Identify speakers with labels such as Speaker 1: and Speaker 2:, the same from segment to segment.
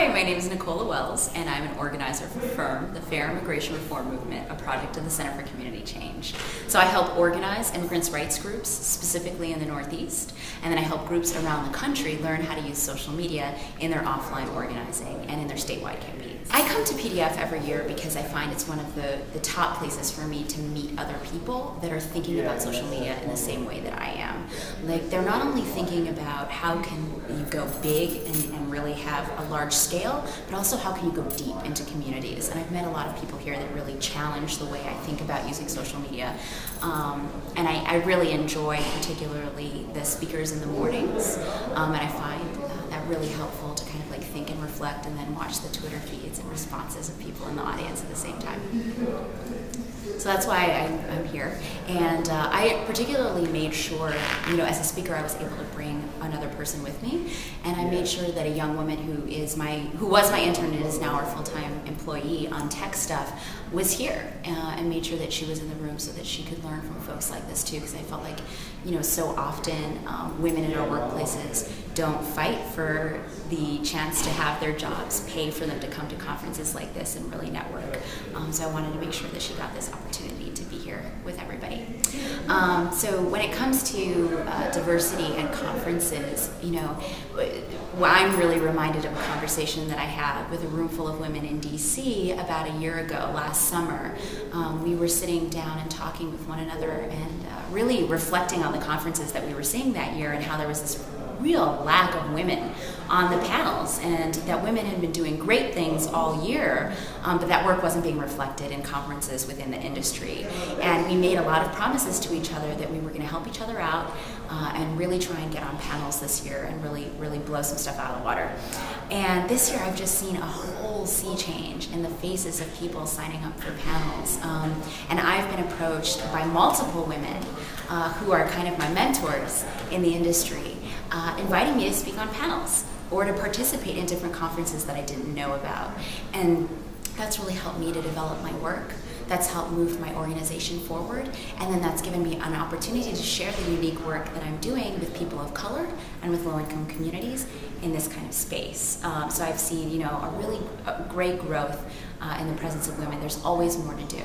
Speaker 1: Hi, my name is Nicola Wells, and I'm an organizer for FIRM, the Fair Immigration Reform Movement, a project of the Center for Community Change. So I help organize immigrants' rights groups, specifically in the Northeast, and then I help groups around the country learn how to use social media in their offline organizing and in their statewide campaigns. I come to PDF every year because I find it's one of the top places for me to meet other people that are thinking about social media in the same way that I am. Like, they're not only thinking about how can you go big and really have a large scale, but also how can you go deep into communities. And I've met a lot of people here that really challenge the way I think about using social media. And I really enjoy particularly the speakers in the mornings, and I find that really helpful to kind of like think and reflect and then watch the Twitter feeds and responses of people in the audience at the same time. So that's why I'm here. And I particularly made sure, as a speaker, I was able to bring another person with me. And I made sure that a young woman who was my intern and is now our full-time employee on tech stuff was here, and made sure that she was in the room so that she could learn from folks like this too, because I felt like, so often women in our workplaces don't fight for the chance to have their jobs pay for them to come to conferences like this and really network. So I wanted to make sure that she got this opportunity to be here with everybody. So when it comes to diversity and conferences, I'm really reminded of a conversation that I had with a room full of women in DC about a year ago, last summer. We were sitting down and talking with one another and really reflecting on the conferences that we were seeing that year and how there was this real lack of women on the panels, and that women had been doing great things all year, but that work wasn't being reflected in conferences within the industry. And we made a lot of promises to each other that we were going to help each other out and really try and get on panels this year and really blow some stuff out of the water. And this year I've just seen a whole sea change in the faces of people signing up for panels. And I've been approached by multiple women who are kind of my mentors in the industry, inviting me to speak on panels or to participate in different conferences that I didn't know about. And that's really helped me to develop my work. That's helped move my organization forward. And then that's given me an opportunity to share the unique work that I'm doing with people of color and with low-income communities in this kind of space. So I've seen, a really great growth in the presence of women. There's always more to do.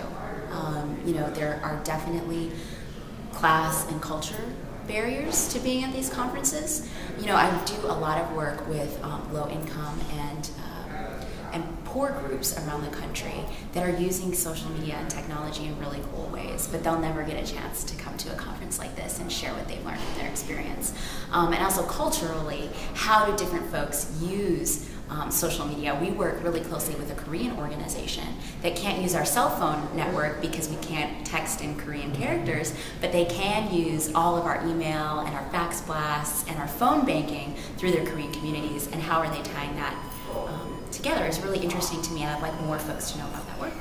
Speaker 1: There are definitely class and culture barriers to being at these conferences. I do a lot of work with low income and poor groups around the country that are using social media and technology in really cool ways, but they'll never get a chance to come to a conference like this and share what they've learned from their experience. And also culturally, how do different folks use social media? We work really closely with a Korean organization that can't use our cell phone network because we can't text in Korean characters, but they can use all of our email and our fax blasts and our phone banking through their Korean communities. And how are they tying that together is really interesting to me, and I'd like more folks to know about that work.